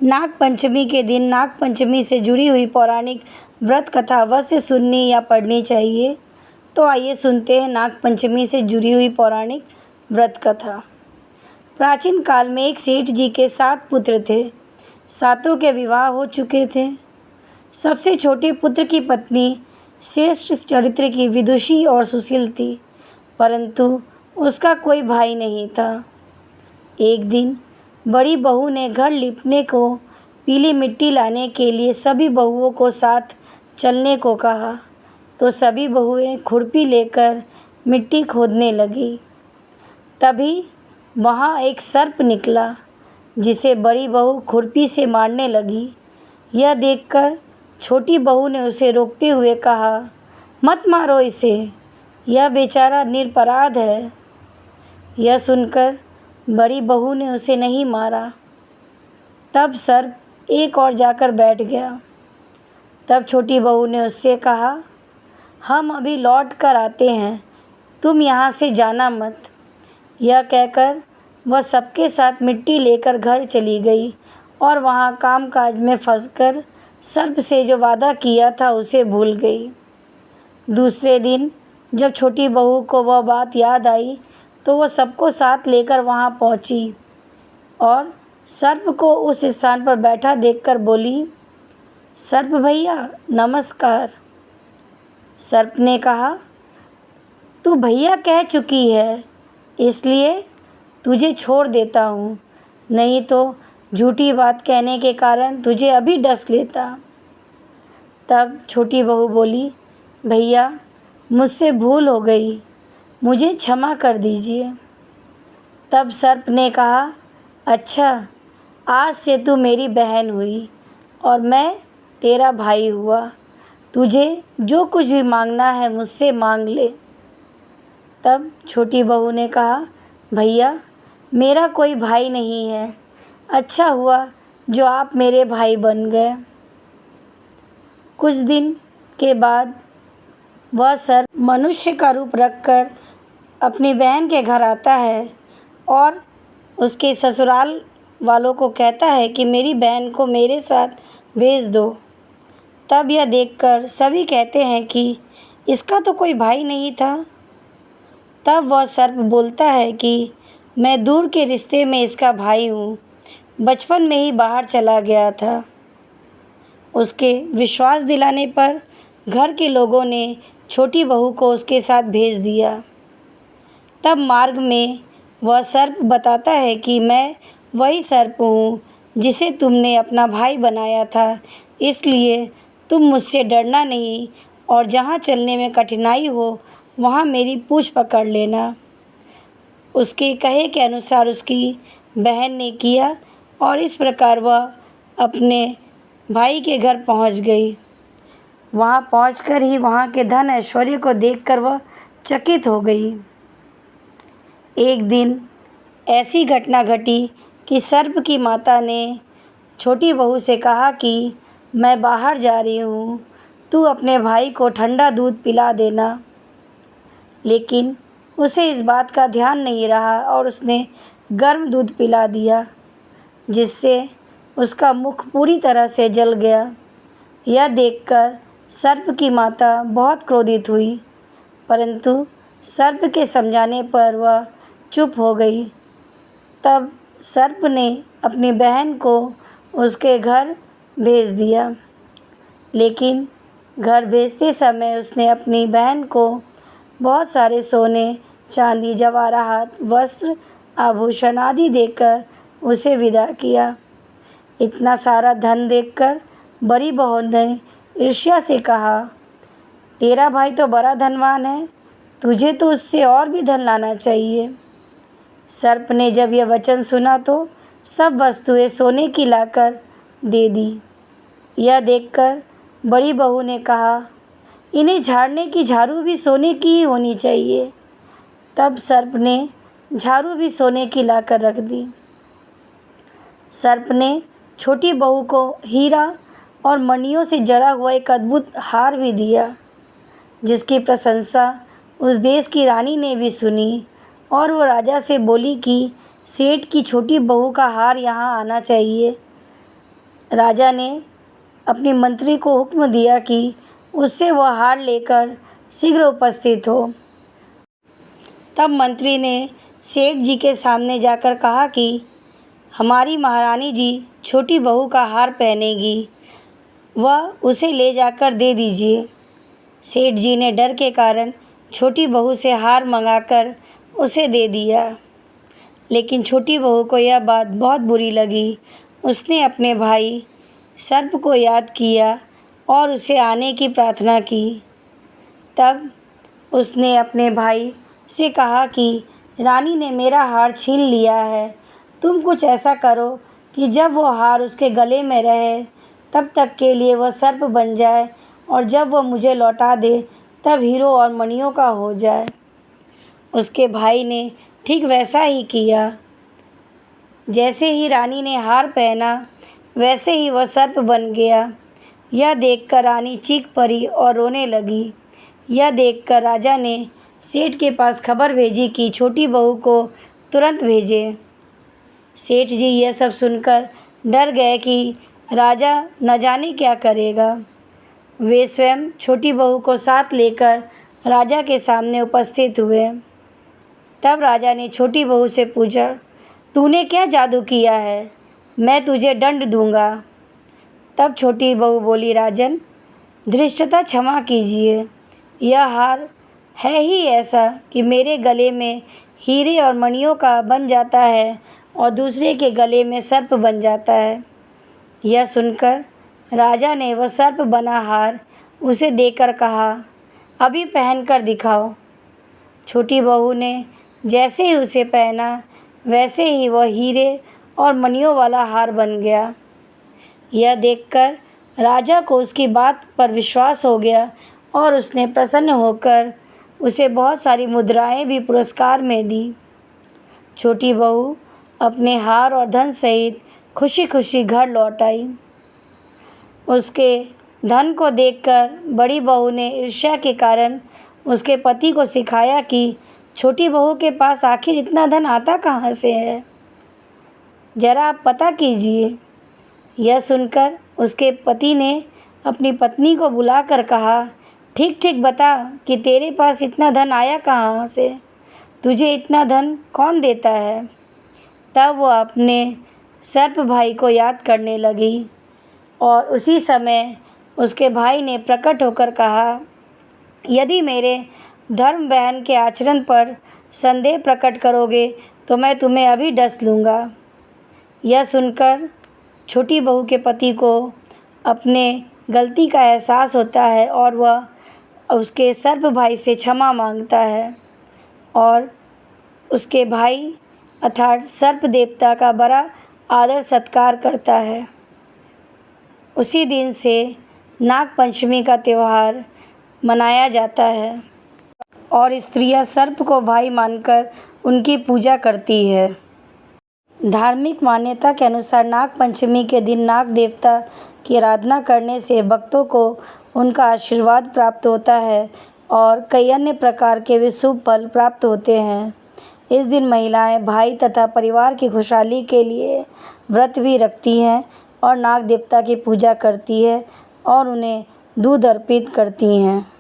नाग पंचमी के दिन नाग पंचमी से जुड़ी हुई पौराणिक व्रत कथा अवश्य सुननी या पढ़नी चाहिए। तो आइए सुनते हैं नाग पंचमी से जुड़ी हुई पौराणिक व्रत कथा। प्राचीन काल में एक सेठ जी के 7 पुत्र थे। सातों के विवाह हो चुके थे। सबसे छोटे पुत्र की पत्नी श्रेष्ठ चरित्र की विदुषी और सुशील थी, परंतु उसका कोई भाई नहीं था। एक दिन बड़ी बहू ने घर लिपने को पीली मिट्टी लाने के लिए सभी बहुओं को साथ चलने को कहा, तो सभी बहुएं खुरपी लेकर मिट्टी खोदने लगी। तभी वहाँ एक सर्प निकला, जिसे बड़ी बहू खुरपी से मारने लगी। यह देखकर छोटी बहू ने उसे रोकते हुए कहा, मत मारो इसे, यह बेचारा निरपराध है। यह सुनकर बड़ी बहू ने उसे नहीं मारा। तब सर्प एक और जाकर बैठ गया। तब छोटी बहू ने उससे कहा, हम अभी लौट कर आते हैं, तुम यहाँ से जाना मत। यह कहकर वह सबके साथ मिट्टी लेकर घर चली गई और वहाँ कामकाज में फंसकर सर्प से जो वादा किया था उसे भूल गई। दूसरे दिन जब छोटी बहू को वह बात याद आई, तो वह सबको साथ लेकर वहाँ पहुँची और सर्प को उस स्थान पर बैठा देखकर बोली, सर्प भैया नमस्कार। सर्प ने कहा, तू भैया कह चुकी है, इसलिए तुझे छोड़ देता हूँ, नहीं तो झूठी बात कहने के कारण तुझे अभी डस लेता। तब छोटी बहू बोली, भैया मुझसे भूल हो गई, मुझे क्षमा कर दीजिए। तब सर्प ने कहा, अच्छा, आज से तू मेरी बहन हुई और मैं तेरा भाई हुआ। तुझे जो कुछ भी मांगना है मुझसे मांग ले। तब छोटी बहू ने कहा, भैया मेरा कोई भाई नहीं है, अच्छा हुआ जो आप मेरे भाई बन गए। कुछ दिन के बाद वह सर्प मनुष्य का रूप रखकर अपनी बहन के घर आता है और उसके ससुराल वालों को कहता है कि मेरी बहन को मेरे साथ भेज दो। तब यह देखकर सभी कहते हैं कि इसका तो कोई भाई नहीं था। तब वह सर्प बोलता है कि मैं दूर के रिश्ते में इसका भाई हूँ, बचपन में ही बाहर चला गया था। उसके विश्वास दिलाने पर घर के लोगों ने छोटी बहू को उसके साथ भेज दिया। तब मार्ग में वह सर्प बताता है कि मैं वही सर्प हूँ जिसे तुमने अपना भाई बनाया था, इसलिए तुम मुझसे डरना नहीं और जहाँ चलने में कठिनाई हो वहाँ मेरी पूँछ पकड़ लेना। उसके कहे के अनुसार उसकी बहन ने किया और इस प्रकार वह अपने भाई के घर पहुँच गई। वहाँ पहुँचकर ही वहाँ के धन ऐश्वर्य को देखकर वह चकित हो गई। एक दिन ऐसी घटना घटी कि सर्प की माता ने छोटी बहू से कहा कि मैं बाहर जा रही हूँ, तू अपने भाई को ठंडा दूध पिला देना। लेकिन उसे इस बात का ध्यान नहीं रहा और उसने गर्म दूध पिला दिया, जिससे उसका मुख पूरी तरह से जल गया। यह देखकर सर्प की माता बहुत क्रोधित हुई, परंतु सर्प के समझाने पर वह चुप हो गई। तब सर्प ने अपनी बहन को उसके घर भेज दिया, लेकिन घर भेजते समय उसने अपनी बहन को बहुत सारे सोने, चांदी, जवाहरात, वस्त्र, आभूषण आदि देकर उसे विदा किया। इतना सारा धन देखकर बड़ी बहू ने ईर्ष्या से कहा, तेरा भाई तो बड़ा धनवान है, तुझे तो उससे और भी धन लाना चाहिए। सर्प ने जब यह वचन सुना तो सब वस्तुएं सोने की लाकर दे दी। यह देखकर बड़ी बहू ने कहा, इन्हें झाड़ने की झाड़ू भी सोने की ही होनी चाहिए। तब सर्प ने झाड़ू भी सोने की लाकर रख दी। सर्प ने छोटी बहू को हीरा और मणियों से जड़ा हुआ एक अद्भुत हार भी दिया, जिसकी प्रशंसा उस देश की रानी ने भी सुनी और वो राजा से बोली कि सेठ की छोटी बहू का हार यहाँ आना चाहिए। राजा ने अपनी मंत्री को हुक्म दिया कि उससे वह हार लेकर शीघ्र उपस्थित हो। तब मंत्री ने सेठ जी के सामने जाकर कहा कि हमारी महारानी जी छोटी बहू का हार पहनेगी, वह उसे ले जाकर दे दीजिए। सेठ जी ने डर के कारण छोटी बहू से हार मंगाकर उसे दे दिया, लेकिन छोटी बहू को यह बात बहुत बुरी लगी। उसने अपने भाई सर्प को याद किया और उसे आने की प्रार्थना की। तब उसने अपने भाई से कहा कि रानी ने मेरा हार छीन लिया है, तुम कुछ ऐसा करो कि जब वो हार उसके गले में रहे तब तक के लिए वह सर्प बन जाए, और जब वह मुझे लौटा दे तब हीरो और मणियों का हो जाए। उसके भाई ने ठीक वैसा ही किया। जैसे ही रानी ने हार पहना वैसे ही वह सर्प बन गया। यह देखकर रानी चीख पड़ी और रोने लगी। यह देखकर राजा ने सेठ के पास खबर भेजी कि छोटी बहू को तुरंत भेजे। सेठ जी यह सब सुनकर डर गए कि राजा न जाने क्या करेगा। वे स्वयं छोटी बहू को साथ लेकर राजा के सामने उपस्थित हुए। तब राजा ने छोटी बहू से पूछा, तूने क्या जादू किया है? मैं तुझे दंड दूंगा। तब छोटी बहू बोली, राजन, धृष्टता क्षमा कीजिए। यह हार है ही ऐसा कि मेरे गले में हीरे और मणियों का बन जाता है और दूसरे के गले में सर्प बन जाता है। यह सुनकर राजा ने वह सर्प बना हार उसे देकर कहा, अभी पहन कर दिखाओ। छोटी बहू ने जैसे ही उसे पहना वैसे ही वह हीरे और मणियों वाला हार बन गया। यह देखकर राजा को उसकी बात पर विश्वास हो गया और उसने प्रसन्न होकर उसे बहुत सारी मुद्राएं भी पुरस्कार में दी। छोटी बहू अपने हार और धन सहित खुशी खुशी घर लौट आई। उसके धन को देखकर बड़ी बहू ने ईर्ष्या के कारण उसके पति को सिखाया कि छोटी बहू के पास आखिर इतना धन आता कहाँ से है, जरा आप पता कीजिए। यह सुनकर उसके पति ने अपनी पत्नी को बुलाकर कहा, ठीक ठीक बता कि तेरे पास इतना धन आया कहाँ से, तुझे इतना धन कौन देता है। तब वह अपने सर्प भाई को याद करने लगी और उसी समय उसके भाई ने प्रकट होकर कहा, यदि मेरे धर्म बहन के आचरण पर संदेह प्रकट करोगे तो मैं तुम्हें अभी डस लूँगा। यह सुनकर छोटी बहू के पति को अपने गलती का एहसास होता है और वह उसके सर्प भाई से क्षमा मांगता है और उसके भाई अर्थात सर्प देवता का बड़ा आदर सत्कार करता है। उसी दिन से नाग पंचमी का त्यौहार मनाया जाता है और स्त्रियां सर्प को भाई मानकर उनकी पूजा करती है। धार्मिक मान्यता के अनुसार नाग पंचमी के दिन नाग देवता की आराधना करने से भक्तों को उनका आशीर्वाद प्राप्त होता है और कई अन्य प्रकार के भी शुभ फल प्राप्त होते हैं। इस दिन महिलाएं भाई तथा परिवार की खुशहाली के लिए व्रत भी रखती हैं और नाग देवता की पूजा करती है और उन्हें दूध अर्पित करती हैं।